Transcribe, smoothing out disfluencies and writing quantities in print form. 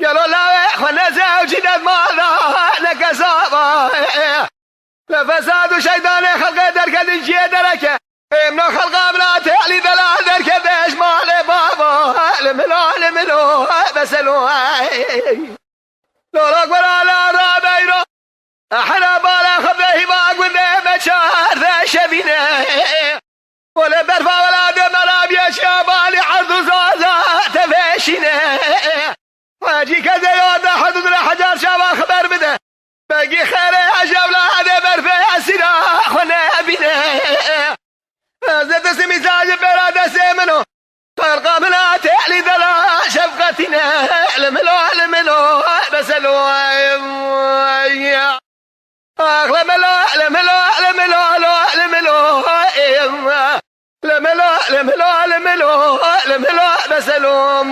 قالوا لا اخوانا زوجي ماذا لك صابا لفساد شيطان خلق درك الجي دركه من خلق بنات علي ذلا درك بيش مال بابا الملو بسلو لولا قرا لا رابيرو احنا بالا خبه باق وذا مشار ذا شبينه ولا برفا ولا دمر يا شبالي عرض زازا تفشينه واجي كذا يوضع حدود الحجر شبا خبر بده باقي خير عجب لا هذا برفع السلاح ونبينا زاد اسمي زاجب براد سيمنو فرقا ملا تعلي ذلا شفقتنا الملو بسلو الملو بسلو